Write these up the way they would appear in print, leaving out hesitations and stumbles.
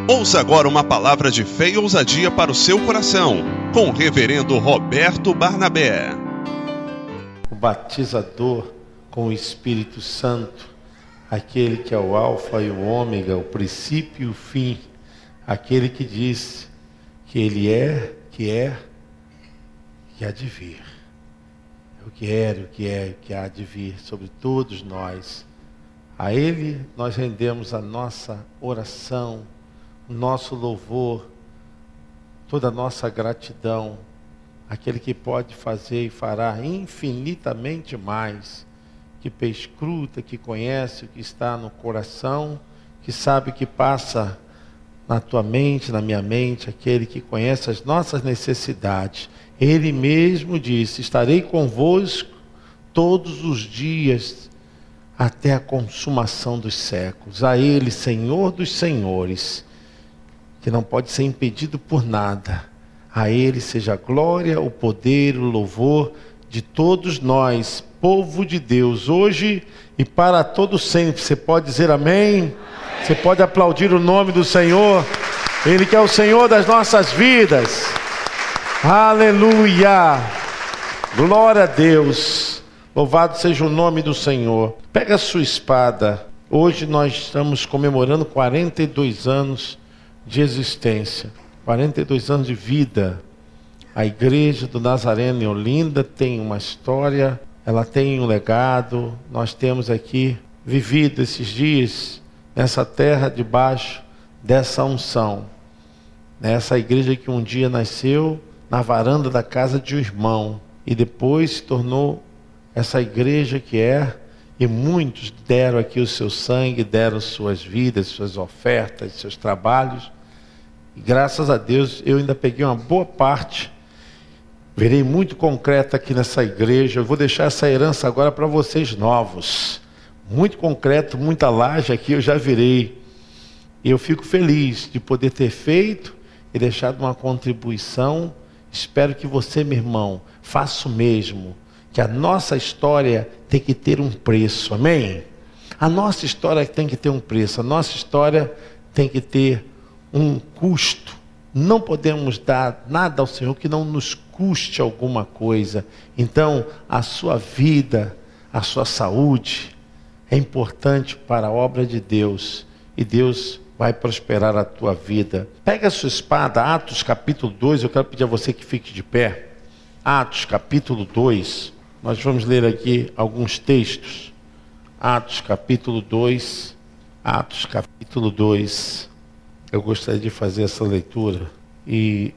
Ouça agora uma palavra de fé e ousadia para o seu coração, com o reverendo Roberto Barnabé. O batizador com o Espírito Santo, aquele que é o alfa e o ômega, o princípio e o fim, aquele que disse que ele é, que há de vir. O que era, o que há de vir sobre todos nós. A ele nós rendemos a nossa oração, o nosso louvor, toda a nossa gratidão, aquele que pode fazer e fará infinitamente mais, que perscruta, que conhece o que está no coração, que sabe o que passa na tua mente, na minha mente, aquele que conhece as nossas necessidades. Ele mesmo disse: estarei convosco todos os dias até a consumação dos séculos. A ele, Senhor dos senhores, que não pode ser impedido por nada, a ele seja a glória, o poder, o louvor de todos nós, povo de Deus, hoje e para todo sempre. Você pode dizer amém? Você pode aplaudir o nome do Senhor, Ele que é o Senhor das nossas vidas. Aleluia! Glória a Deus! Louvado seja o nome do Senhor. Pega a sua espada. Hoje nós estamos comemorando 42 anos de existência, 42 anos de vida. A igreja do Nazareno em Olinda tem uma história, ela tem um legado. Nós temos aqui vivido esses dias nessa terra debaixo dessa unção, nessa igreja que um dia nasceu na varanda da casa de um irmão e depois se tornou essa igreja que é, e muitos deram aqui o seu sangue, deram suas vidas, suas ofertas, seus trabalhos, e graças a Deus eu ainda peguei uma boa parte. Virei muito concreto aqui nessa igreja. Eu vou deixar essa herança agora para vocês novos. Muito concreto, muita laje aqui eu já virei. E eu fico feliz de poder ter feito e deixado uma contribuição. Espero que você, meu irmão, faça o mesmo. Que a nossa história tem que ter um preço, amém? A nossa história tem que ter um preço. A nossa história tem que ter um custo. Não podemos dar nada ao Senhor que não nos custe alguma coisa. Então, a sua vida, a sua saúde é importante para a obra de Deus. E Deus vai prosperar a tua vida. Pega a sua espada, Atos capítulo 2. Eu quero pedir a você que fique de pé. Atos capítulo 2. Nós vamos ler aqui alguns textos. Atos capítulo 2. Atos capítulo 2. Eu gostaria de fazer essa leitura e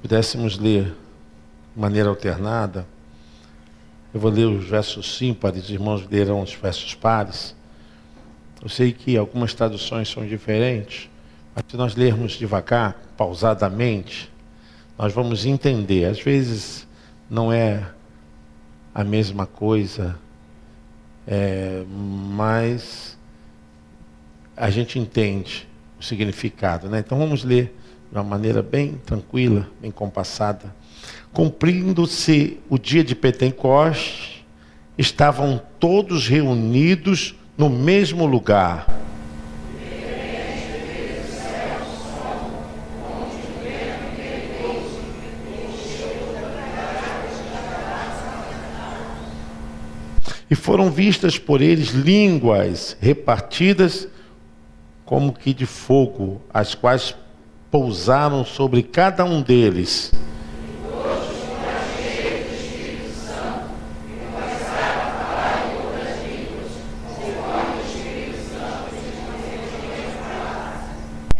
pudéssemos ler de maneira alternada. Eu vou ler os versos ímpares, os irmãos lerão os versos pares. Eu sei que algumas traduções são diferentes, mas se nós lermos devagar, pausadamente, nós vamos entender. Às vezes não é a mesma coisa, mas a gente entende o significado, né? Então vamos ler de uma maneira bem tranquila, bem compassada. Cumprindo-se o dia de Pentecostes, estavam todos reunidos no mesmo lugar. E foram vistas por eles línguas repartidas como que de fogo, as quais pousaram sobre cada um deles.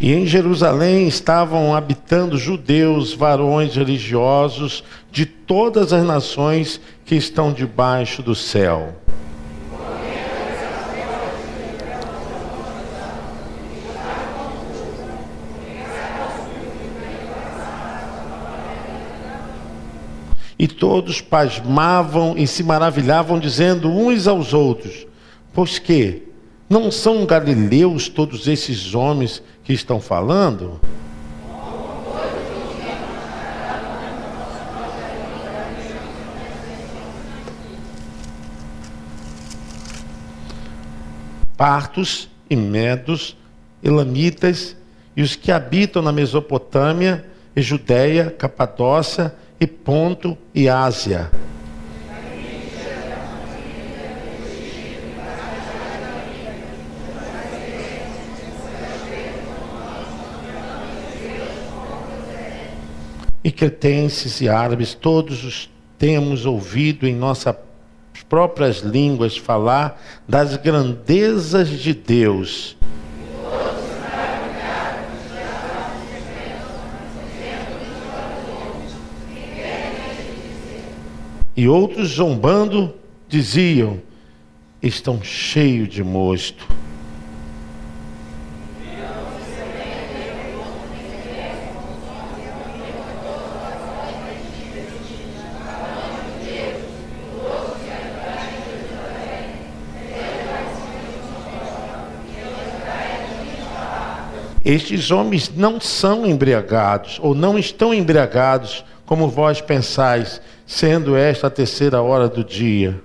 E em Jerusalém estavam habitando judeus, varões religiosos de todas as nações que estão debaixo do céu. E todos pasmavam e se maravilhavam, dizendo uns aos outros: pois que não são galileus todos esses homens que estão falando? Partos e medos, elamitas e os que habitam na Mesopotâmia, e Judéia, Capadócia, e Ponto e Ásia. E cretenses e árabes, todos os temos ouvido em nossas próprias línguas falar das grandezas de Deus. E outros, zombando, diziam: estão cheios de mosto. Estes homens não são embriagados, ou não estão embriagados, como vós pensais, sendo esta a 3ª hora do dia.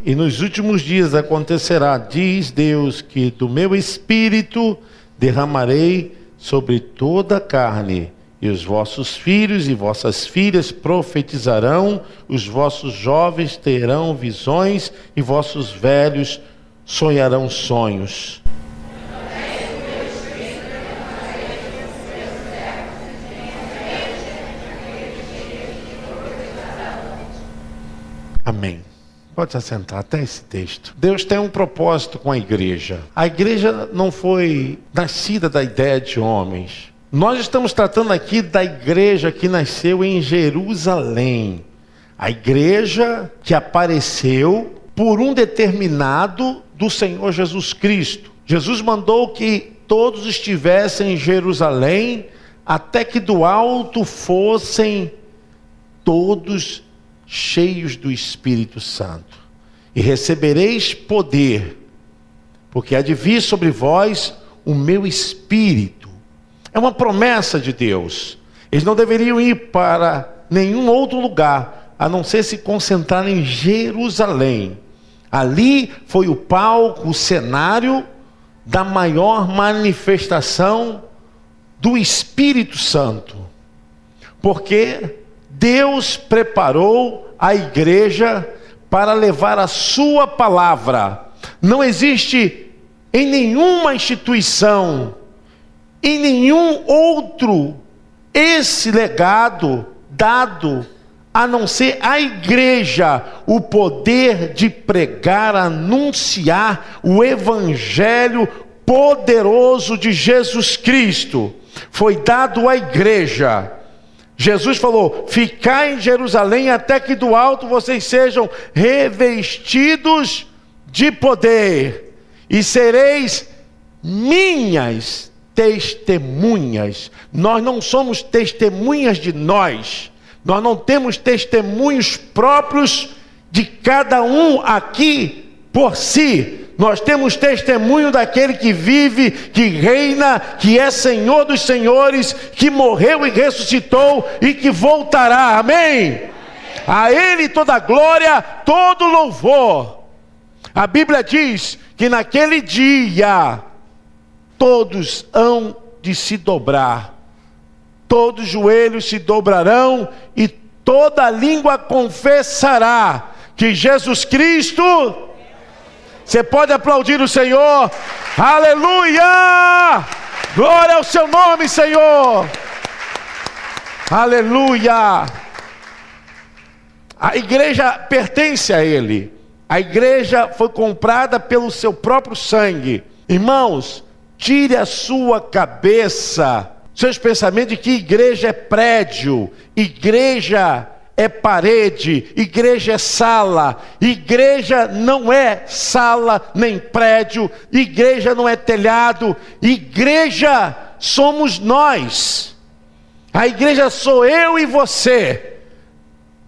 E nos últimos dias acontecerá, diz Deus, que do meu Espírito derramarei sobre toda a carne, e os vossos filhos e vossas filhas profetizarão, os vossos jovens terão visões, e vossos velhos sonharão sonhos. Amém. Pode se assentar até esse texto. Deus tem um propósito com a igreja. A igreja não foi nascida da ideia de homens. Nós estamos tratando aqui da igreja que nasceu em Jerusalém. A igreja que apareceu por um determinado do Senhor Jesus Cristo. Jesus mandou que todos estivessem em Jerusalém, até que do alto fossem todos cheios do Espírito Santo. E recebereis poder, porque há de vir sobre vós o meu Espírito. É uma promessa de Deus. Eles não deveriam ir para nenhum outro lugar, a não ser se concentrar em Jerusalém. Ali foi o palco, o cenário da maior manifestação do Espírito Santo. Porque Deus preparou a igreja para levar a sua palavra. Não existe em nenhuma instituição, em nenhum outro, esse legado dado, a não ser a igreja, o poder de pregar, anunciar o evangelho poderoso de Jesus Cristo. Foi dado à igreja. Jesus falou: ficai em Jerusalém até que do alto vocês sejam revestidos de poder, e sereis minhas testemunhas. Nós não somos testemunhas de nós não temos testemunhos próprios de cada um aqui por si. Nós temos testemunho daquele que vive, que reina, que é Senhor dos senhores, que morreu e ressuscitou e que voltará. Amém? A Ele toda glória, todo louvor. A Bíblia diz que naquele dia todos hão de se dobrar, todos os joelhos se dobrarão e toda língua confessará que Jesus Cristo... Você pode aplaudir o Senhor? Aleluia! Glória ao seu nome, Senhor! Aleluia! A igreja pertence a Ele. A igreja foi comprada pelo seu próprio sangue. Irmãos, tire a sua cabeça, seus pensamentos de que igreja é prédio, igreja é parede, igreja é sala. Igreja não é sala nem prédio, igreja não é telhado, igreja somos nós. A igreja sou eu e você.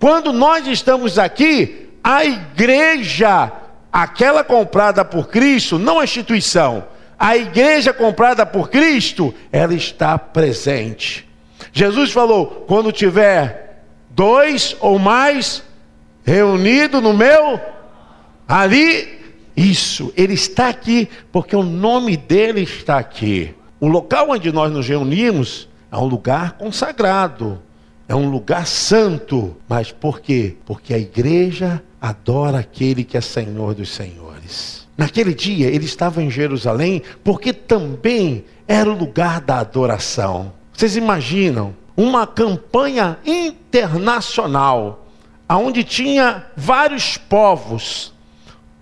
Quando nós estamos aqui, a igreja, aquela comprada por Cristo, não a instituição, a igreja comprada por Cristo, ela está presente. Jesus falou: quando tiver 2 ou mais reunidos no meu, ali Isso, ele está aqui porque o nome dele está aqui. O local onde nós nos reunimos é um lugar consagrado, é um lugar santo. Mas por quê? Porque a igreja adora aquele que é Senhor dos senhores. Naquele dia ele estava em Jerusalém porque também era o lugar da adoração. Vocês imaginam uma campanha internacional, onde tinha vários povos,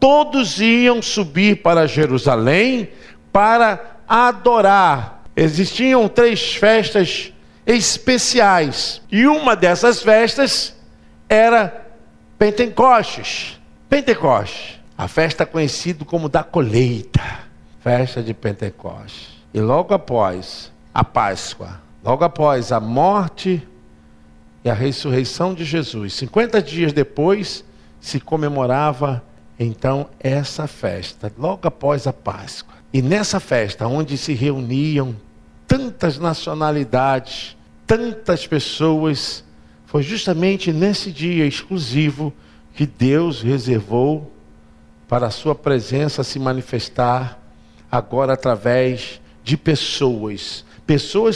todos iam subir para Jerusalém para adorar. Existiam 3 festas especiais, e uma dessas festas era Pentecostes. Pentecostes, a festa conhecida como da colheita, festa de Pentecostes. E logo após a Páscoa, logo após a morte e a ressurreição de Jesus, 50 dias depois, se comemorava então essa festa, logo após a Páscoa. E nessa festa, onde se reuniam tantas nacionalidades, tantas pessoas, foi justamente nesse dia exclusivo que Deus reservou para a sua presença se manifestar agora através de pessoas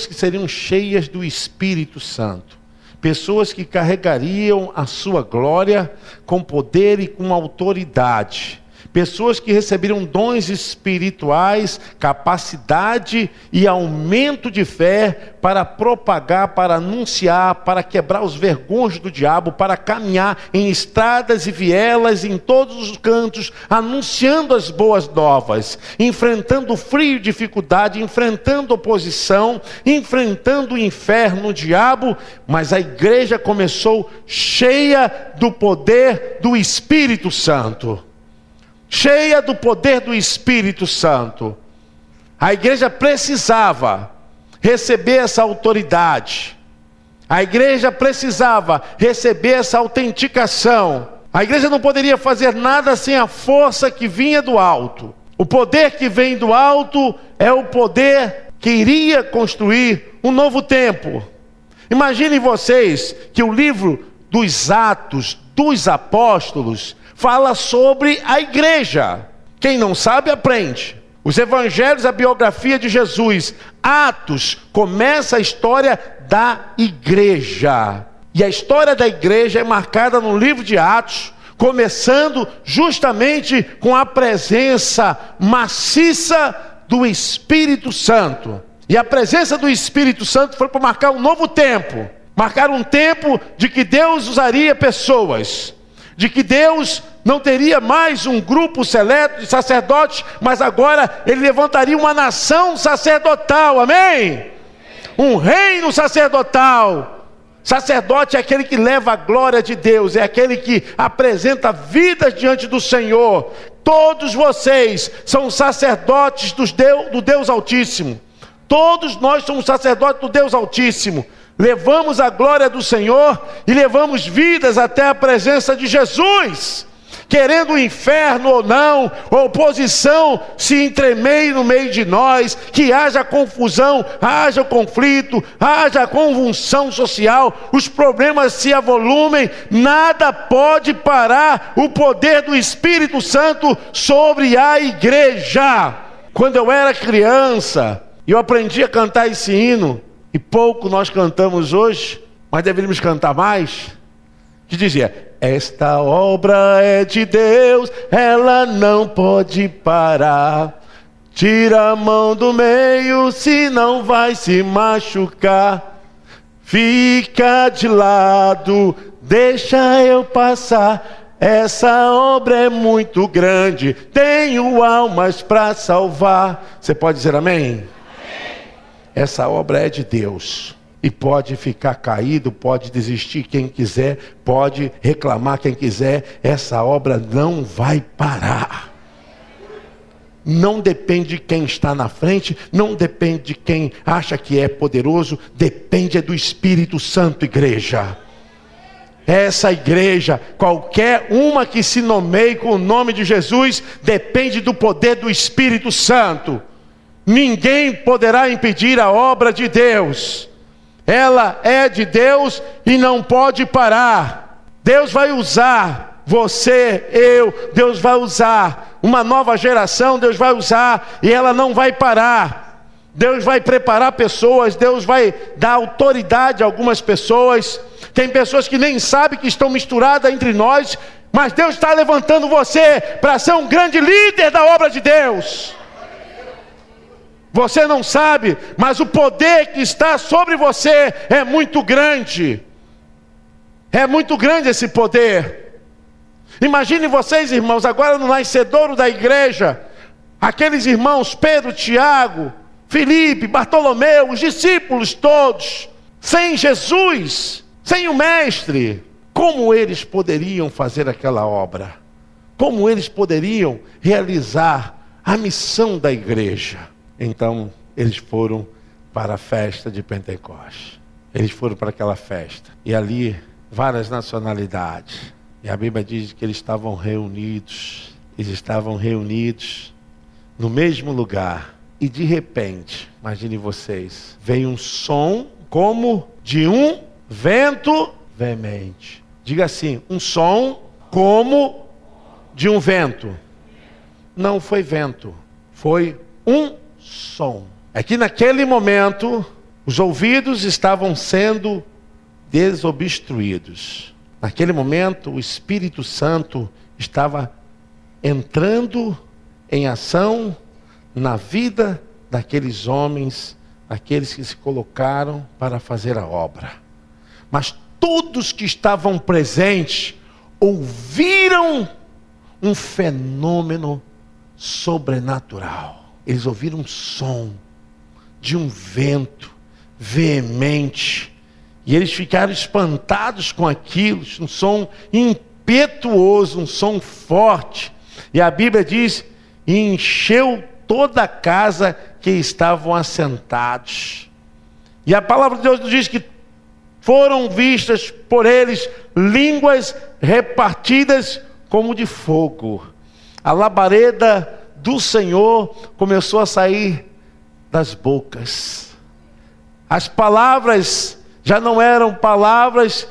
que seriam cheias do Espírito Santo, pessoas que carregariam a sua glória com poder e com autoridade, pessoas que receberiam dons espirituais, capacidade e aumento de fé para propagar, para anunciar, para quebrar os vergonhos do diabo, para caminhar em estradas e vielas em todos os cantos, anunciando as boas novas, enfrentando frio e dificuldade, enfrentando oposição, enfrentando o inferno, o diabo. Mas a igreja começou cheia do poder do Espírito Santo. Cheia do poder do Espírito Santo. A igreja precisava receber essa autoridade. A igreja precisava receber essa autenticação. A igreja não poderia fazer nada sem a força que vinha do alto. O poder que vem do alto é o poder que iria construir um novo tempo. Imaginem vocês que o livro dos Atos dos Apóstolos fala sobre a igreja. Quem não sabe, aprende. Os evangelhos, a biografia de Jesus. Atos começa a história da igreja. E a história da igreja é marcada no livro de Atos, começando justamente com a presença maciça do Espírito Santo. E a presença do Espírito Santo foi para marcar um novo tempo. Marcar um tempo de que Deus usaria pessoas, de que Deus não teria mais um grupo seleto de sacerdotes, mas agora Ele levantaria uma nação sacerdotal, amém? Um reino sacerdotal. Sacerdote é aquele que leva a glória de Deus, é aquele que apresenta vidas diante do Senhor. Todos vocês são sacerdotes do Deus Altíssimo. Todos nós somos sacerdotes do Deus Altíssimo. Levamos a glória do Senhor e levamos vidas até a presença de Jesus. Querendo o inferno ou não, oposição se entremeie no meio de nós, que haja confusão, haja conflito, haja convulsão social, os problemas se avolumem, nada pode parar o poder do Espírito Santo sobre a igreja. Quando eu era criança, eu aprendi a cantar esse hino, e pouco nós cantamos hoje, mas deveríamos cantar mais, que dizia: esta obra é de Deus, ela não pode parar. Tira a mão do meio, senão vai se machucar. Fica de lado, deixa eu passar. Essa obra é muito grande, tenho almas para salvar. Você pode dizer amém? Essa obra é de Deus. E pode ficar caído, pode desistir quem quiser, pode reclamar quem quiser. Essa obra não vai parar. Não depende de quem está na frente, não depende de quem acha que é poderoso, depende do Espírito Santo, igreja. Essa igreja, qualquer uma que se nomeie com o nome de Jesus, depende do poder do Espírito Santo. Ninguém poderá impedir a obra de Deus. Ela é de Deus e não pode parar. Deus vai usar você, Deus vai usar uma nova geração, Deus vai usar e ela não vai parar. Deus vai preparar pessoas, Deus vai dar autoridade a algumas pessoas. Tem pessoas que nem sabem que estão misturadas entre nós, mas Deus está levantando você para ser um grande líder da obra de Deus. Você não sabe, mas o poder que está sobre você é muito grande. É muito grande esse poder. Imagine vocês, irmãos, agora no nascedouro da igreja, aqueles irmãos Pedro, Tiago, Filipe, Bartolomeu, os discípulos todos, sem Jesus, sem o mestre, como eles poderiam fazer aquela obra? Como eles poderiam realizar a missão da igreja? Então, eles foram para a festa de Pentecostes. Eles foram para aquela festa. E ali, várias nacionalidades. E a Bíblia diz que eles estavam reunidos. Eles estavam reunidos no mesmo lugar. E de repente, imagine vocês, veio um som como de um vento veemente. Diga assim, um som como de um vento. Não foi vento, foi um som. É que naquele momento, os ouvidos estavam sendo desobstruídos. Naquele momento, o Espírito Santo estava entrando em ação na vida daqueles homens, aqueles que se colocaram para fazer a obra. Mas todos que estavam presentes ouviram um fenômeno sobrenatural. Eles ouviram um som de um vento veemente. E eles ficaram espantados com aquilo, um som impetuoso, um som forte. E a Bíblia diz, e encheu toda a casa que estavam assentados. E a palavra de Deus diz que foram vistas por eles línguas repartidas como de fogo. A labareda do Senhor começou a sair das bocas. As palavras já não eram palavras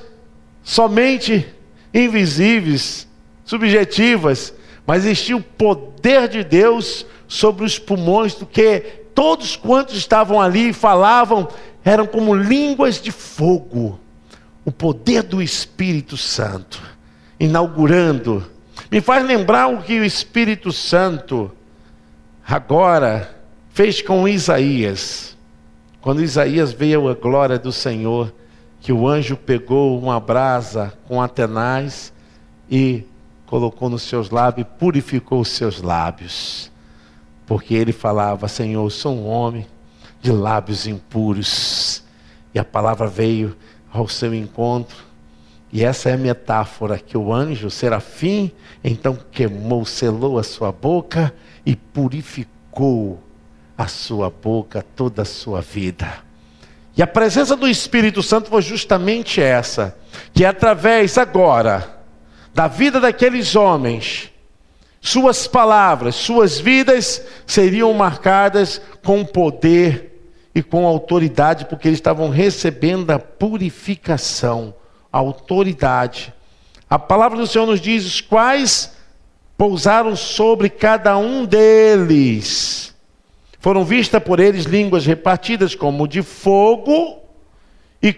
somente invisíveis, subjetivas, mas existia o poder de Deus sobre os pulmões, do que todos quantos estavam ali falavam, eram como línguas de fogo. O poder do Espírito Santo, inaugurando. Me faz lembrar o que o Espírito Santo agora fez com Isaías. Quando Isaías veio a glória do Senhor, que o anjo pegou uma brasa com atenaz e colocou nos seus lábios, purificou os seus lábios. Porque ele falava, Senhor, eu sou um homem de lábios impuros. E a palavra veio ao seu encontro. E essa é a metáfora, que o anjo, serafim, então queimou, selou a sua boca e purificou a sua boca, toda a sua vida. E a presença do Espírito Santo foi justamente essa, que através agora da vida daqueles homens, suas palavras, suas vidas seriam marcadas com poder e com autoridade, porque eles estavam recebendo a purificação, a autoridade. A palavra do Senhor nos diz, os quais pousaram sobre cada um deles. Foram vistas por eles línguas repartidas como de fogo, e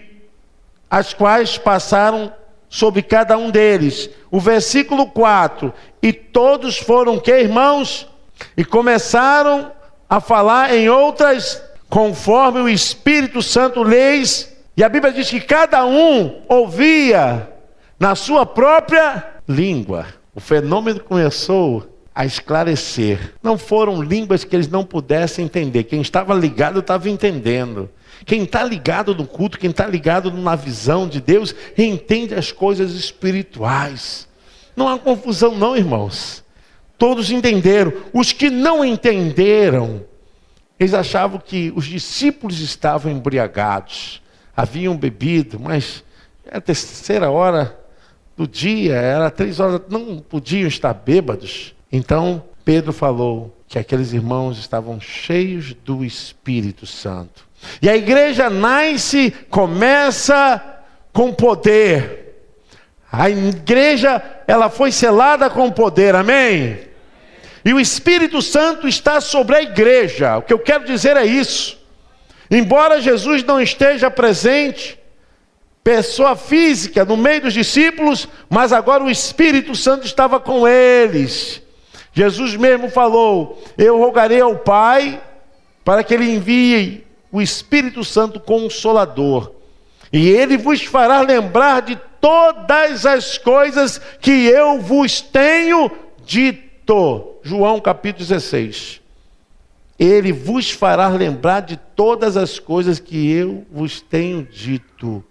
as quais passaram sobre cada um deles. O versículo 4, e todos foram que, irmãos? E começaram a falar em outras, conforme o Espírito Santo lhes. E a Bíblia diz que cada um ouvia na sua própria língua. O fenômeno começou a esclarecer. Não foram línguas que eles não pudessem entender. Quem estava ligado estava entendendo. Quem está ligado no culto, quem está ligado na visão de Deus, entende as coisas espirituais. Não há confusão não, irmãos. Todos entenderam. Os que não entenderam, eles achavam que os discípulos estavam embriagados. Haviam bebido, mas era a terceira hora do dia, era 3 horas, não podiam estar bêbados. Então, Pedro falou que aqueles irmãos estavam cheios do Espírito Santo. E a igreja nasce, começa com poder. A igreja, ela foi selada com poder, amém? E o Espírito Santo está sobre a igreja. O que eu quero dizer é isso. Embora Jesus não esteja presente, pessoa física no meio dos discípulos, mas agora o Espírito Santo estava com eles. Jesus mesmo falou: eu rogarei ao Pai para que Ele envie o Espírito Santo Consolador, e Ele vos fará lembrar de todas as coisas que eu vos tenho dito. João capítulo 16. Ele vos fará lembrar de todas as coisas que eu vos tenho dito.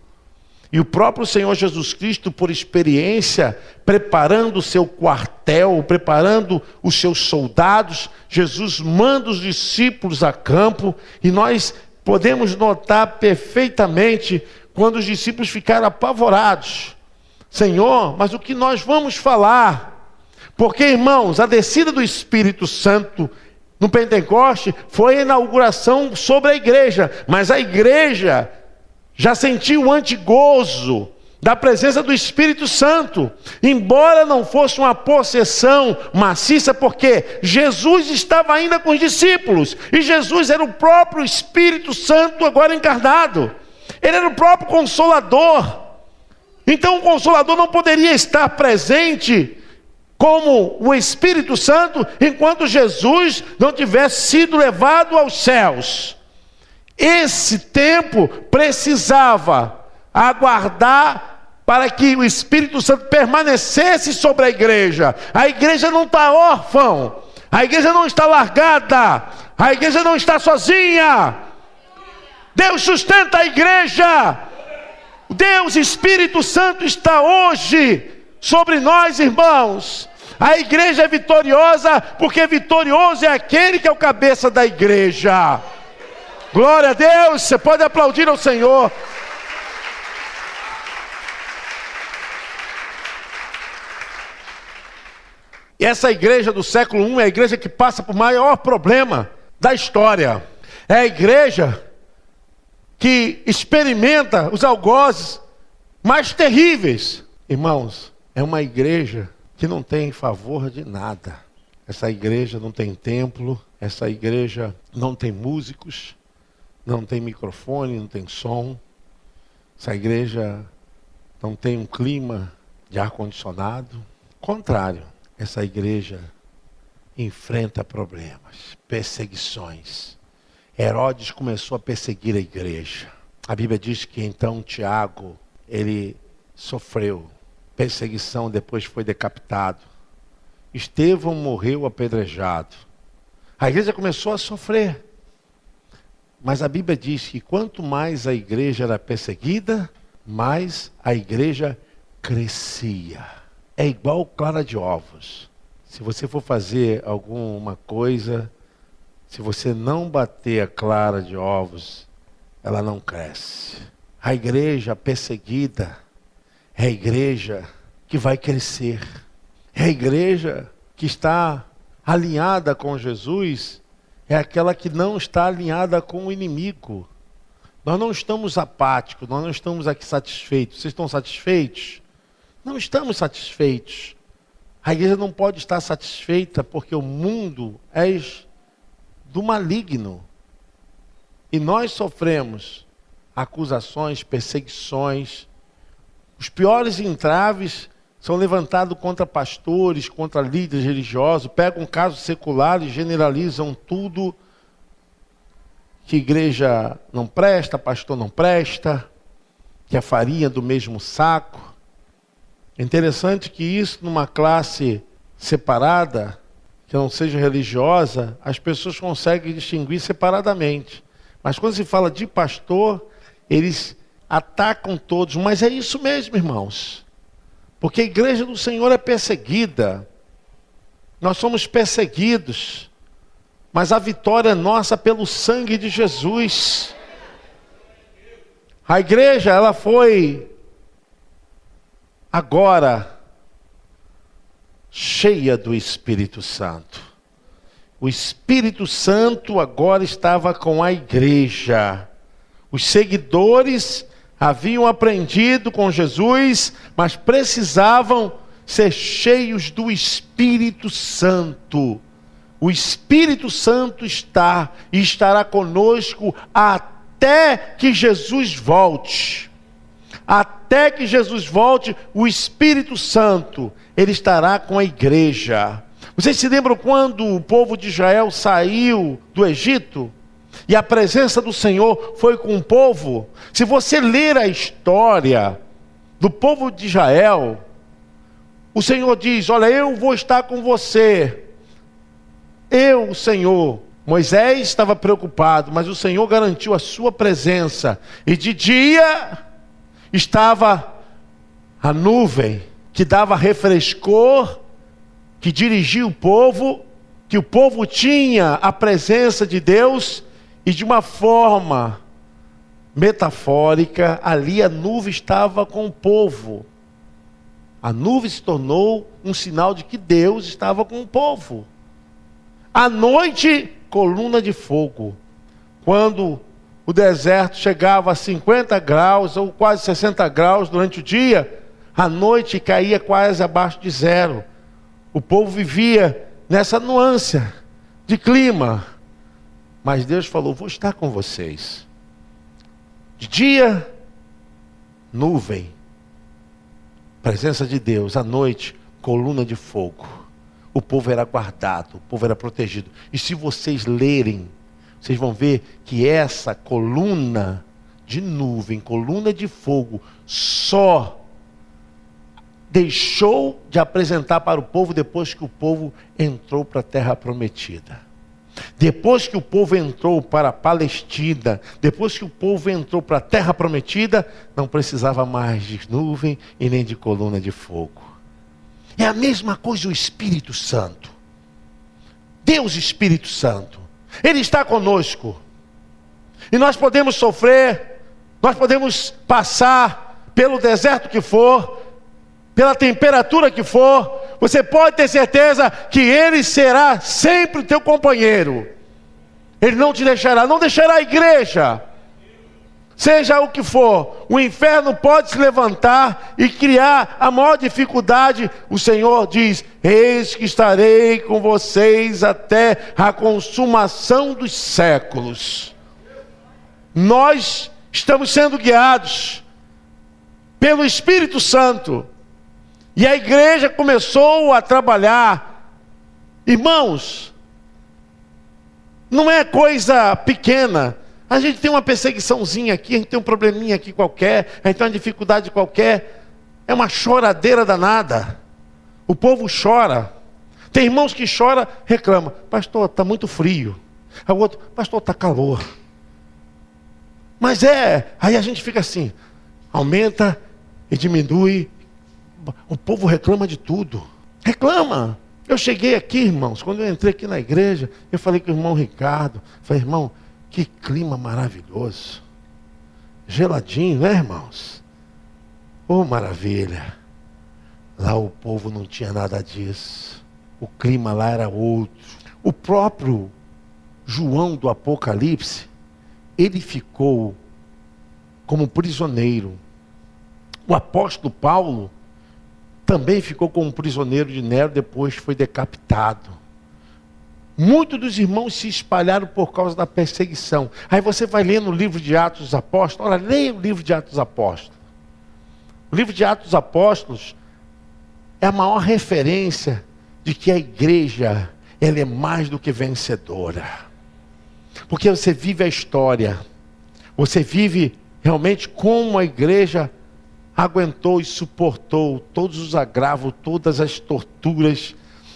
E o próprio Senhor Jesus Cristo, por experiência, preparando o seu quartel, preparando os seus soldados, Jesus manda os discípulos a campo, e nós podemos notar perfeitamente quando os discípulos ficaram apavorados. Senhor, mas o que nós vamos falar? Porque, irmãos, a descida do Espírito Santo no Pentecoste foi a inauguração sobre a igreja, mas a igreja já sentiu o antigozo da presença do Espírito Santo, embora não fosse uma possessão maciça, porque Jesus estava ainda com os discípulos, e Jesus era o próprio Espírito Santo agora encarnado, ele era o próprio Consolador. Então o Consolador não poderia estar presente como o Espírito Santo enquanto Jesus não tivesse sido levado aos céus. Esse tempo precisava aguardar para que o Espírito Santo permanecesse sobre a igreja. A igreja não está órfã, a igreja não está largada, a igreja não está sozinha. Deus sustenta a igreja. Deus, Espírito Santo, está hoje sobre nós, irmãos. A igreja é vitoriosa, porque vitorioso é aquele que é o cabeça da igreja. Glória a Deus, você pode aplaudir ao Senhor. E essa igreja do século I é a igreja que passa por maior problema da história. É a igreja que experimenta os algozes mais terríveis. Irmãos, é uma igreja que não tem favor de nada. Essa igreja não tem templo, essa igreja não tem músicos, não tem microfone, não tem som. Essa igreja não tem um clima de ar-condicionado. Contrário, essa igreja enfrenta problemas, perseguições. Herodes começou a perseguir a igreja. A Bíblia diz que então Tiago, ele sofreu perseguição, depois foi decapitado. Estevão morreu apedrejado. A igreja começou a sofrer. Mas a Bíblia diz que quanto mais a igreja era perseguida, mais a igreja crescia. É igual clara de ovos. Se você for fazer alguma coisa, se você não bater a clara de ovos, ela não cresce. A igreja perseguida é a igreja que vai crescer. É a igreja que está alinhada com Jesus, é aquela que não está alinhada com o inimigo. Nós não estamos apáticos, nós não estamos aqui satisfeitos. Vocês estão satisfeitos? Não estamos satisfeitos. A igreja não pode estar satisfeita porque o mundo é do maligno. E nós sofremos acusações, perseguições. Os piores entraves são levantados contra pastores, contra líderes religiosos. Pegam um caso secular e generalizam tudo. Que igreja não presta, pastor não presta, que é farinha do mesmo saco. É interessante que isso, numa classe separada, que não seja religiosa, as pessoas conseguem distinguir separadamente. Mas quando se fala de pastor, eles atacam todos. Mas é isso mesmo, irmãos. Porque a igreja do Senhor é perseguida. Nós somos perseguidos. Mas a vitória é nossa pelo sangue de Jesus. A igreja, ela foi agora cheia do Espírito Santo. O Espírito Santo agora estava com a igreja. Os seguidores haviam aprendido com Jesus, mas precisavam ser cheios do Espírito Santo. o Espírito Santo está e estará conosco até que Jesus volte. Até que Jesus volte, o Espírito Santo, ele estará com a igreja. Vocês se lembram quando o povo de Israel saiu do Egito? E a presença do Senhor foi com o povo? Se você ler a história do povo de Israel, o Senhor diz: olha, eu vou estar com você. Eu, o Senhor. Moisés estava preocupado, mas o Senhor garantiu a sua presença. E de dia estava a nuvem que dava refrescor, que dirigia o povo, que o povo tinha a presença de Deus, e de uma forma metafórica, ali a nuvem estava com o povo. A nuvem se tornou um sinal de que Deus estava com o povo. À noite, coluna de fogo. Quando o deserto chegava a 50 graus ou quase 60 graus durante o dia, à noite caía quase abaixo de zero. O povo vivia nessa nuance de clima. Mas Deus falou: vou estar com vocês. De dia, nuvem, presença de Deus. À noite, coluna de fogo. O povo era guardado, o povo era protegido. E se vocês lerem, vocês vão ver que essa coluna de nuvem, coluna de fogo, só deixou de apresentar para o povo depois que o povo entrou para a terra prometida. Depois que o povo entrou para a Palestina, depois que o povo entrou para a terra prometida, não precisava mais de nuvem e nem de coluna de fogo. É a mesma coisa o Espírito Santo. Deus Espírito Santo, Ele está conosco. E nós podemos sofrer, nós podemos passar pelo deserto que for, pela temperatura que for, você pode ter certeza que Ele será sempre teu companheiro. Ele não te deixará, não deixará a igreja. Seja o que for, o inferno pode se levantar e criar a maior dificuldade. O Senhor diz: eis que estarei com vocês até a consumação dos séculos. Nós estamos sendo guiados pelo Espírito Santo. E a igreja começou a trabalhar. Irmãos, não é coisa pequena. A gente tem uma perseguiçãozinha aqui, a gente tem um probleminha aqui qualquer, a gente tem uma dificuldade qualquer. É uma choradeira danada. O povo chora. Tem irmãos que choram, reclamam: pastor, está muito frio. Aí o outro: pastor, está calor. Mas aí a gente fica assim, aumenta e diminui. O povo reclama de tudo. Reclama. Eu cheguei aqui, irmãos, quando eu entrei aqui na igreja, eu falei com o irmão Ricardo, falei: irmão, que clima maravilhoso. Geladinho, né, irmãos? Oh, maravilha. Lá o povo não tinha nada disso. O clima lá era outro. O próprio João do Apocalipse, ele ficou como prisioneiro. O apóstolo Paulo também ficou como prisioneiro de Nero, depois foi decapitado. Muitos dos irmãos se espalharam por causa da perseguição. Aí você vai ler no livro de Atos dos Apóstolos. Olha, leia o livro de Atos dos Apóstolos. O livro de Atos dos Apóstolos é a maior referência de que a igreja, ela é mais do que vencedora. Porque você vive a história. Você vive realmente como a igreja aguentou e suportou todos os agravos, todas as torturas.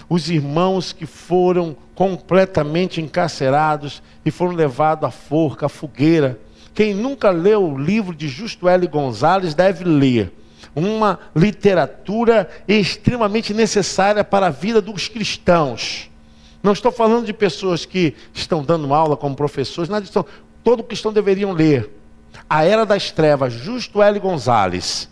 Os irmãos que foram completamente encarcerados e foram levados à forca, à fogueira. Quem nunca leu o livro de Justo L. Gonzalez deve ler. Uma literatura extremamente necessária para a vida dos cristãos. Não estou falando de pessoas que estão dando aula como professores, nada disso. Todo cristão deveriam ler. A Era das Trevas, Justo L. Gonzalez.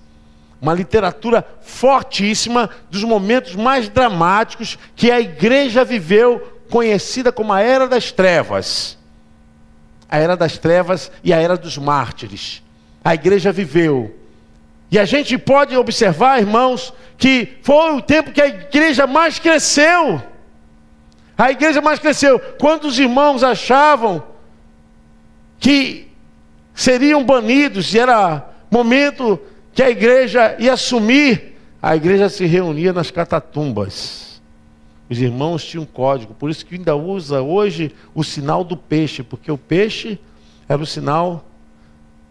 Uma literatura fortíssima dos momentos mais dramáticos que a igreja viveu, conhecida como a Era das Trevas. A Era das Trevas e a Era dos Mártires. A igreja viveu. E a gente pode observar, irmãos, que foi o tempo que a igreja mais cresceu. A igreja mais cresceu. Quando os irmãos achavam que seriam banidos, e era momento que a igreja ia sumir, a igreja se reunia nas catatumbas. Os irmãos tinham um código, por isso que ainda usa hoje o sinal do peixe, porque o peixe era o sinal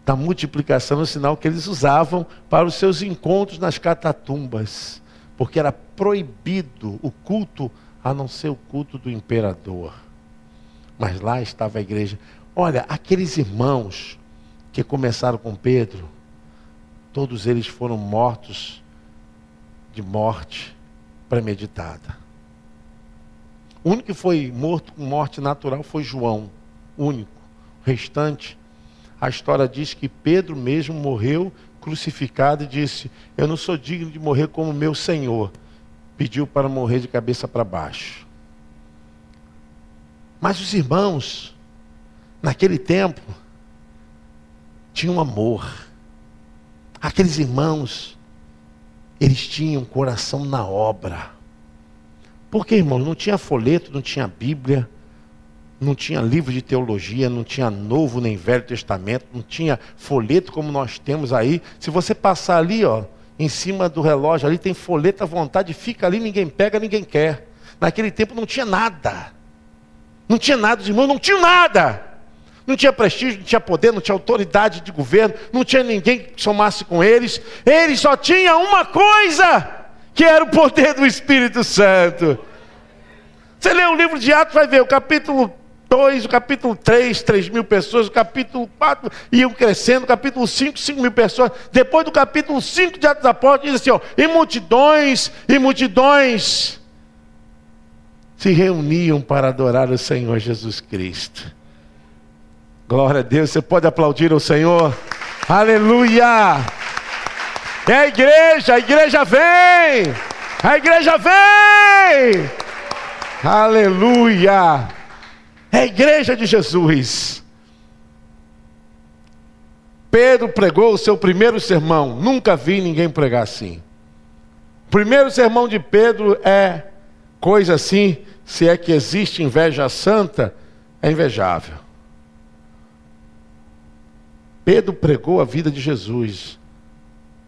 da multiplicação, o sinal que eles usavam para os seus encontros nas catatumbas, porque era proibido o culto, a não ser o culto do imperador. Mas lá estava a igreja. Olha, aqueles irmãos que começaram com Pedro, todos eles foram mortos de morte premeditada. O único que foi morto com morte natural foi João, único. O restante, a história diz que Pedro mesmo morreu crucificado e disse: eu não sou digno de morrer como meu Senhor. Pediu para morrer de cabeça para baixo. Mas os irmãos, naquele tempo, tinham amor. Aqueles irmãos, eles tinham coração na obra. Porque, irmãos, não tinha folheto, não tinha Bíblia, não tinha livro de teologia, não tinha Novo nem Velho Testamento, não tinha folheto como nós temos aí. Se você passar ali, ó, em cima do relógio, ali tem folheto à vontade, fica ali, ninguém pega, ninguém quer. Naquele tempo não tinha nada. Não tinha nada, os irmãos não tinham nada. Não tinha prestígio, não tinha poder, não tinha autoridade de governo, não tinha ninguém que somasse com eles. Eles só tinham uma coisa, que era o poder do Espírito Santo. Você lê o livro de Atos, vai ver o capítulo 2, o capítulo 3, 3.000 pessoas, o capítulo 4, iam crescendo, o capítulo 5, 5.000 pessoas. Depois do capítulo 5 de Atos dos Apóstolos, diz assim, ó, e multidões se reuniam para adorar o Senhor Jesus Cristo. Glória a Deus, você pode aplaudir ao Senhor? Aleluia! É a igreja vem! A igreja vem! Aleluia! É a igreja de Jesus. Pedro pregou o seu primeiro sermão. Nunca vi ninguém pregar assim. O primeiro sermão de Pedro é coisa assim, se é que existe inveja santa, é invejável. Pedro pregou a vida de Jesus.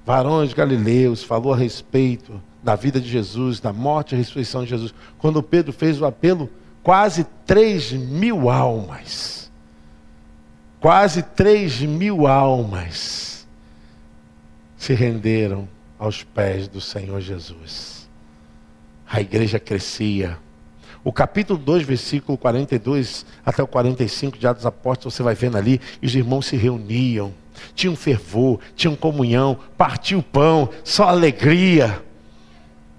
Varões galileus, falou a respeito da vida de Jesus, da morte e ressurreição de Jesus. Quando Pedro fez o apelo, quase 3.000 almas. Quase 3.000 almas se renderam aos pés do Senhor Jesus. A igreja crescia. O capítulo 2, versículo 42 até o 45 de Atos dos Apóstolos, você vai vendo ali, os irmãos se reuniam, tinham fervor, tinham comunhão, partiam o pão, só alegria.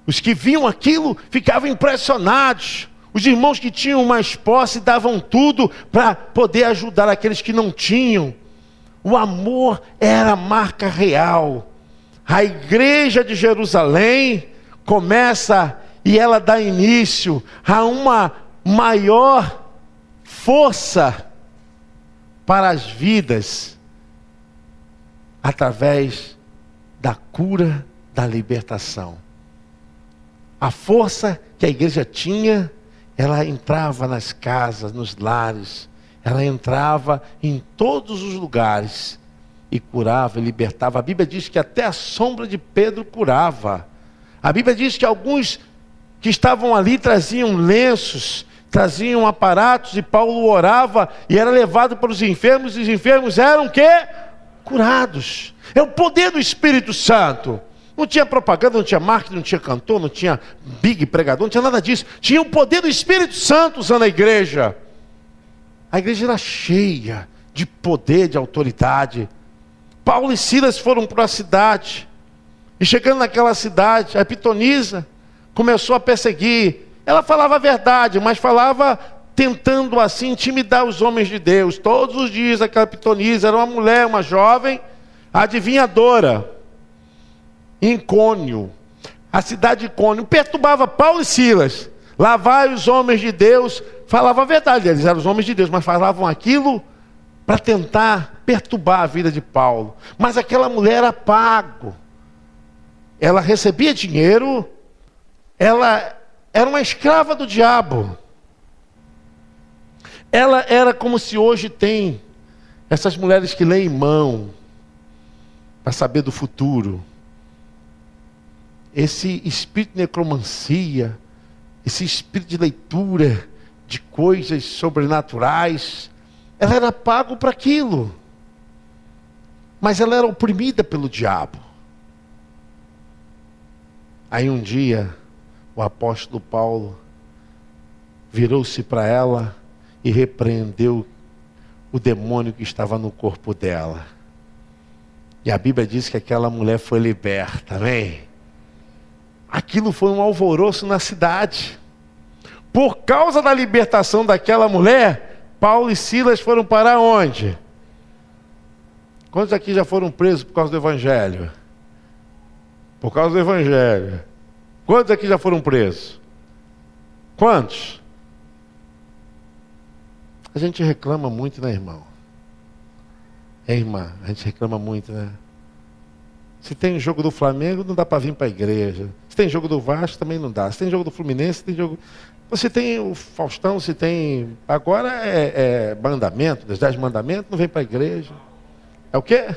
Os que viam aquilo ficavam impressionados. Os irmãos que tinham mais posse davam tudo para poder ajudar aqueles que não tinham. O amor era a marca real. A igreja de Jerusalém começa e ela dá início a uma maior força para as vidas através da cura, da libertação. A força que a igreja tinha, ela entrava nas casas, nos lares, ela entrava em todos os lugares e curava e libertava. A Bíblia diz que até a sombra de Pedro curava. A Bíblia diz que alguns que estavam ali traziam lenços, traziam aparatos, e Paulo orava e era levado para os enfermos, e os enfermos eram o quê? Curados. É o poder do Espírito Santo. Não tinha propaganda, não tinha marketing, não tinha cantor, não tinha big pregador, não tinha nada disso. Tinha o poder do Espírito Santo usando a igreja. A igreja era cheia de poder, de autoridade. Paulo e Silas foram para a cidade. E chegando naquela cidade, a pitonisa começou a perseguir. Ela falava a verdade, mas falava tentando assim intimidar os homens de Deus. Todos os dias aquela pitonisa era uma mulher, uma jovem, adivinhadora. Icônio, a cidade de Icônio, perturbava Paulo e Silas. Lá vai os homens de Deus, falavam a verdade, eles eram os homens de Deus, mas falavam aquilo para tentar perturbar a vida de Paulo. Mas aquela mulher era pago. Ela recebia dinheiro, ela era uma escrava do diabo. Ela era como se hoje tem essas mulheres que leem mão para saber do futuro. Esse espírito de necromancia, esse espírito de leitura de coisas sobrenaturais, ela era pago para aquilo. Mas ela era oprimida pelo diabo. Aí um dia, o apóstolo Paulo virou-se para ela e repreendeu o demônio que estava no corpo dela. E a Bíblia diz que aquela mulher foi liberta, amém? Aquilo foi um alvoroço na cidade. Por causa da libertação daquela mulher, Paulo e Silas foram para onde? Quantos aqui já foram presos por causa do Evangelho? Por causa do Evangelho. Quantos aqui já foram presos? Quantos? A gente reclama muito, né, irmão? Irmã, a gente reclama muito, né? Se tem jogo do Flamengo, não dá para vir para a igreja. Se tem jogo do Vasco, também não dá. Se tem jogo do Fluminense, tem jogo... Você tem o Faustão, se tem... Agora é mandamento, dos 10 mandamentos, não vem para a igreja. É o quê?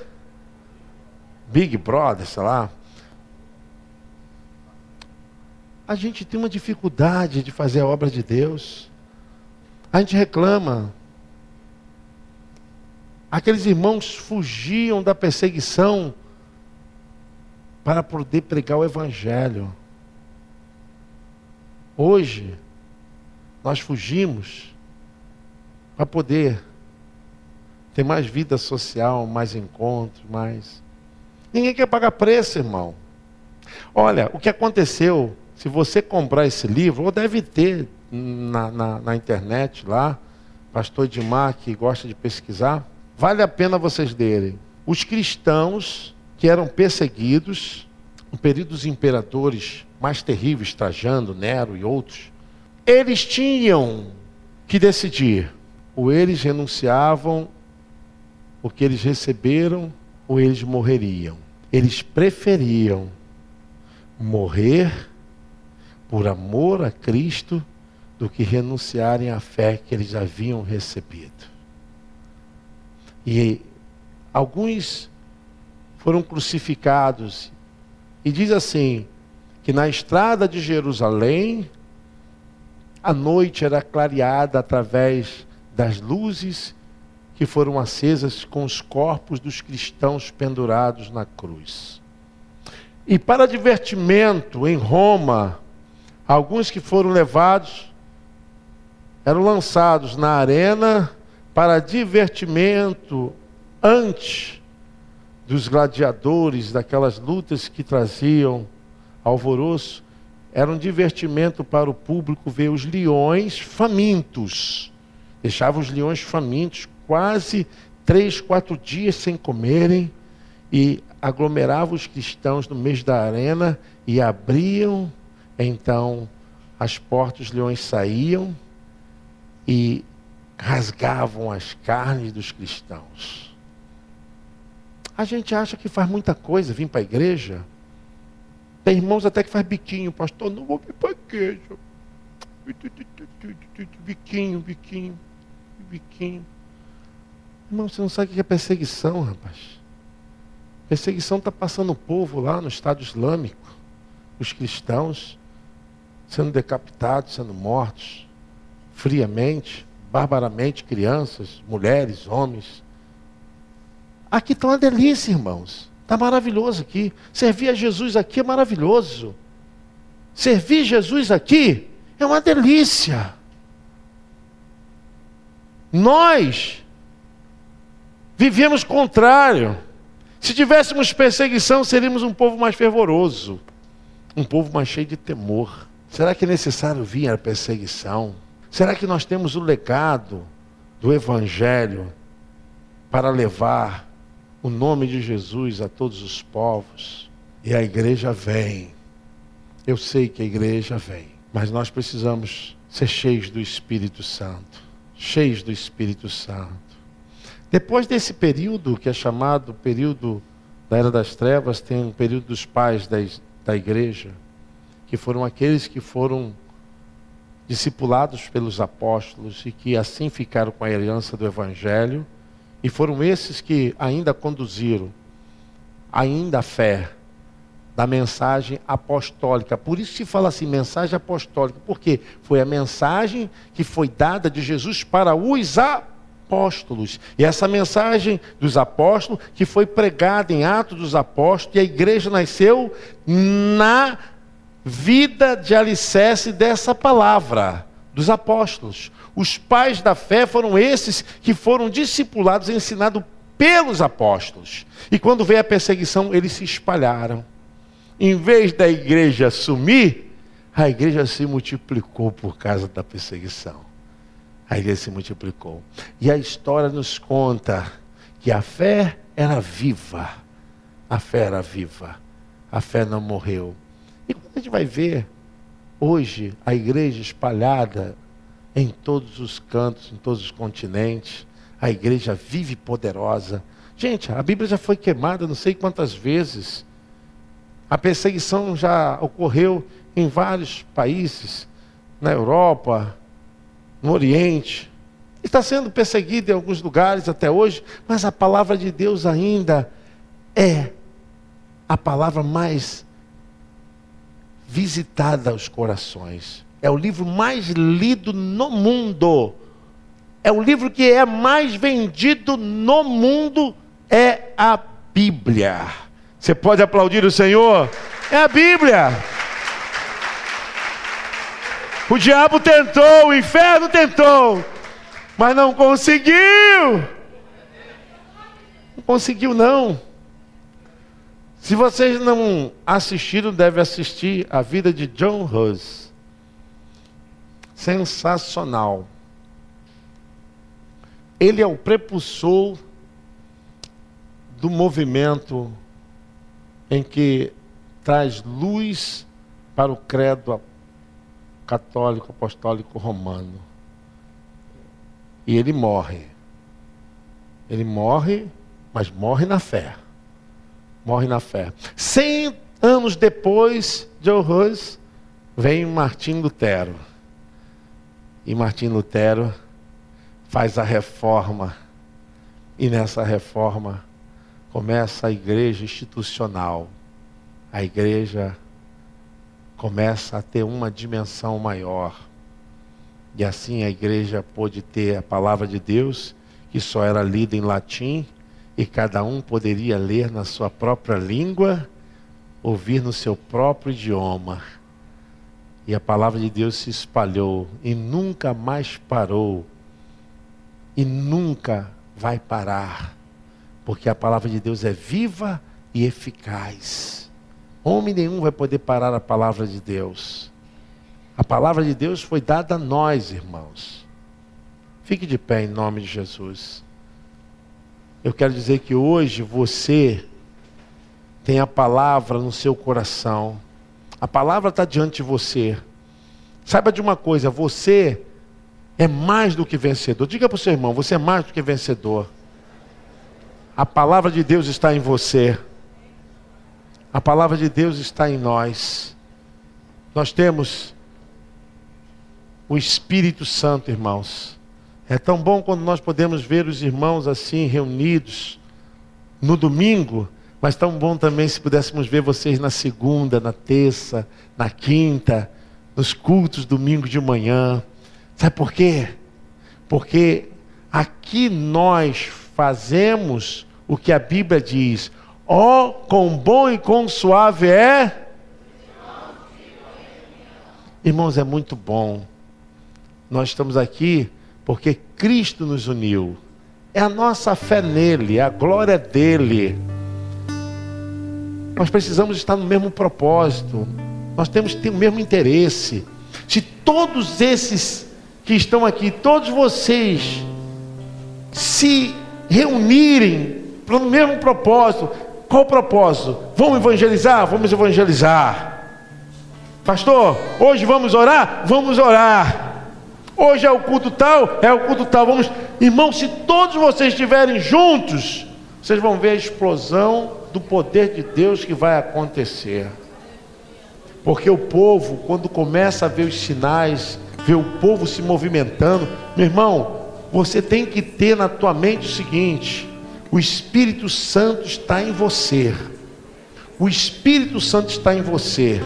Big Brother, sei lá. A gente tem uma dificuldade de fazer a obra de Deus. A gente reclama. Aqueles irmãos fugiam da perseguição para poder pregar o Evangelho. Hoje, nós fugimos para poder ter mais vida social, mais encontro, mais... Ninguém quer pagar preço, irmão. Olha, o que aconteceu, se você comprar esse livro, ou deve ter na internet lá, pastor Edmar, que gosta de pesquisar, vale a pena vocês lerem. Os cristãos que eram perseguidos, no período dos imperadores mais terríveis, Trajano, Nero e outros, eles tinham que decidir, ou eles renunciavam o que eles receberam, ou eles morreriam. Eles preferiam morrer por amor a Cristo do que renunciarem à fé que eles haviam recebido. E alguns foram crucificados. E diz assim, que na estrada de Jerusalém, a noite era clareada através das luzes que foram acesas com os corpos dos cristãos pendurados na cruz. E para divertimento, em Roma, alguns que foram levados eram lançados na arena para divertimento antes dos gladiadores, daquelas lutas que traziam alvoroço. Era um divertimento para o público ver os leões famintos. Deixavam os leões famintos quase 3, 4 dias sem comerem e aglomeravam os cristãos no meio da arena e abriam, então as portas, os leões saíam e rasgavam as carnes dos cristãos. A gente acha que faz muita coisa vir para a igreja. Tem irmãos até que faz biquinho, pastor, não vou vir para a igreja. Biquinho. Irmão, você não sabe o que é perseguição, rapaz. Perseguição está passando o povo lá no Estado Islâmico, os cristãos sendo decapitados, sendo mortos, friamente, barbaramente, crianças, mulheres, homens. Aqui está uma delícia, irmãos. Está maravilhoso aqui. Servir a Jesus aqui é maravilhoso. Servir Jesus aqui é uma delícia. Nós vivemos contrário. Se tivéssemos perseguição, seríamos um povo mais fervoroso, um povo mais cheio de temor. Será que é necessário vir a perseguição? Será que nós temos o legado do Evangelho para levar o nome de Jesus a todos os povos? E a igreja vem. Eu sei que a igreja vem, mas nós precisamos ser cheios do Espírito Santo. Cheios do Espírito Santo. Depois desse período, que é chamado período da Era das Trevas, tem um período dos pais da igreja, que foram aqueles que foram discipulados pelos apóstolos e que assim ficaram com a herança do Evangelho, e foram esses que ainda conduziram ainda a fé da mensagem apostólica. Por isso se fala assim, mensagem apostólica, porque foi a mensagem que foi dada de Jesus para os apóstolos. E essa mensagem dos apóstolos que foi pregada em Atos dos Apóstolos, e a igreja nasceu na vida de alicerce dessa palavra dos apóstolos. Os pais da fé foram esses que foram discipulados e ensinados pelos apóstolos. E quando veio a perseguição, eles se espalharam. Em vez da igreja sumir, a igreja se multiplicou por causa da perseguição. A igreja se multiplicou. E a história nos conta que a fé era viva. A fé era viva. A fé não morreu. E quando a gente vai ver hoje a igreja espalhada em todos os cantos, em todos os continentes, a igreja vive poderosa. Gente, a Bíblia já foi queimada não sei quantas vezes. A perseguição já ocorreu em vários países, na Europa, no Oriente. Está sendo perseguida em alguns lugares até hoje, mas a palavra de Deus ainda é a palavra mais visitada aos corações. É o livro mais lido no mundo. É o livro que é mais vendido no mundo, é a Bíblia. Você pode aplaudir o Senhor? É a Bíblia. O diabo tentou, o inferno tentou, mas não conseguiu. Não conseguiu não. Se vocês não assistiram, devem assistir a vida de John Hus. Sensacional. Ele é o prepulsor do movimento em que traz luz para o credo católico, apostólico, romano. E ele morre. Ele morre, mas morre na fé. Morre na fé. 100 anos depois, John Hus, vem Martim Lutero. E Martim Lutero faz a reforma. E nessa reforma começa a igreja institucional. A igreja começa a ter uma dimensão maior. E assim a igreja pôde ter a palavra de Deus, que só era lida em latim, e cada um poderia ler na sua própria língua, ouvir no seu próprio idioma. E a palavra de Deus se espalhou e nunca mais parou. E nunca vai parar. Porque a palavra de Deus é viva e eficaz. Homem nenhum vai poder parar a palavra de Deus. A palavra de Deus foi dada a nós, irmãos. Fique de pé em nome de Jesus. Eu quero dizer que hoje você tem a palavra no seu coração. A palavra está diante de você. Saiba de uma coisa, você é mais do que vencedor. Diga para o seu irmão, você é mais do que vencedor. A palavra de Deus está em você. A palavra de Deus está em nós. Nós temos o Espírito Santo, irmãos. É tão bom quando nós podemos ver os irmãos assim reunidos no domingo, mas tão bom também se pudéssemos ver vocês na segunda, na terça, na quinta, nos cultos domingo de manhã. Sabe por quê? Porque aqui nós fazemos o que a Bíblia diz. Ó, quão bom e quão suave é. Irmãos, é muito bom. Nós estamos aqui porque Cristo nos uniu. É a nossa fé nele, é a glória dele. Nós precisamos estar no mesmo propósito. Nós temos que ter o mesmo interesse. Se todos esses que estão aqui, todos vocês, se reunirem para o mesmo propósito. Qual o propósito? Vamos evangelizar? Vamos evangelizar. Pastor, hoje vamos orar? Vamos orar. Hoje é o culto tal? É o culto tal. Vamos, irmãos, se todos vocês estiverem juntos, vocês vão ver a explosão do poder de Deus que vai acontecer. Porque o povo, quando começa a ver os sinais, ver o povo se movimentando. Meu irmão, você tem que ter na tua mente o seguinte: o Espírito Santo está em você. O Espírito Santo está em você.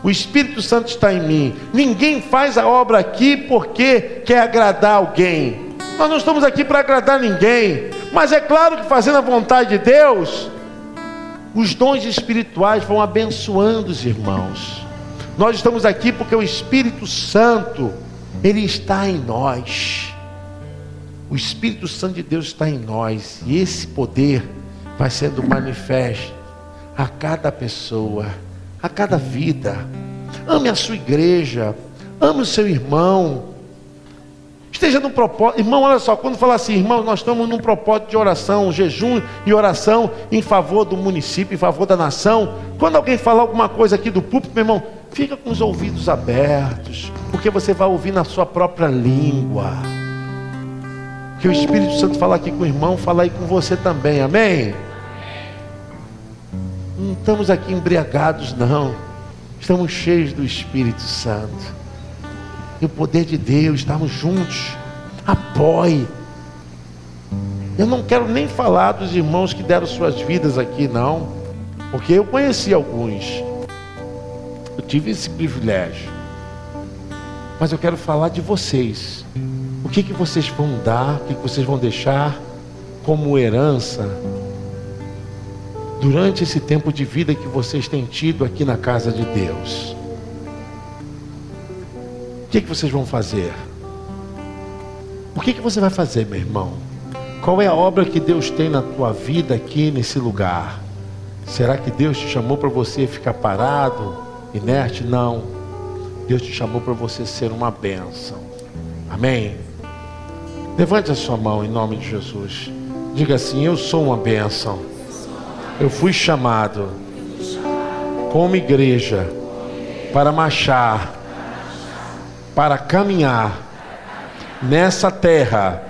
O Espírito Santo está em mim. Ninguém faz a obra aqui porque quer agradar alguém. Nós não estamos aqui para agradar ninguém. Mas é claro que fazendo a vontade de Deus, os dons espirituais vão abençoando os irmãos. Nós estamos aqui porque o Espírito Santo, Ele está em nós. O Espírito Santo de Deus está em nós. E esse poder vai sendo manifesto a cada pessoa, a cada vida. Ame a sua igreja, ame o seu irmão. Esteja no propósito. Irmão, olha só, quando fala assim, irmão, nós estamos num propósito de oração, jejum e oração em favor do município, em favor da nação. Quando alguém falar alguma coisa aqui do púlpito, meu irmão, fica com os ouvidos abertos, porque você vai ouvir na sua própria língua. Que o Espírito Santo fala aqui com o irmão, fala aí com você também, amém? Não estamos aqui embriagados, não. Estamos cheios do Espírito Santo. E o poder de Deus, estamos juntos. Apoie. Eu não quero nem falar dos irmãos que deram suas vidas aqui, não. Porque eu conheci alguns. Eu tive esse privilégio. Mas eu quero falar de vocês. O que vocês vão dar, o que vocês vão deixar como herança durante esse tempo de vida que vocês têm tido aqui na casa de Deus. O que vocês vão fazer? O que você vai fazer, meu irmão? Qual é a obra que Deus tem na tua vida aqui nesse lugar? Será que Deus te chamou para você ficar parado, inerte? Não. Deus te chamou para você ser uma bênção. Amém? Levante a sua mão em nome de Jesus. Diga assim: eu sou uma bênção. Eu fui chamado como igreja para marchar, para caminhar nessa terra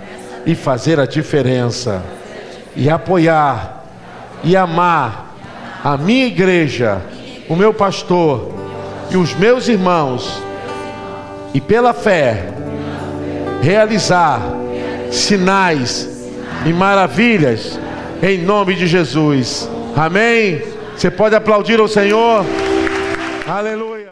e fazer a diferença, e apoiar e amar a minha igreja, o meu pastor e os meus irmãos, e pela fé realizar sinais e maravilhas em nome de Jesus. Amém? Você pode aplaudir ao Senhor? Aleluia.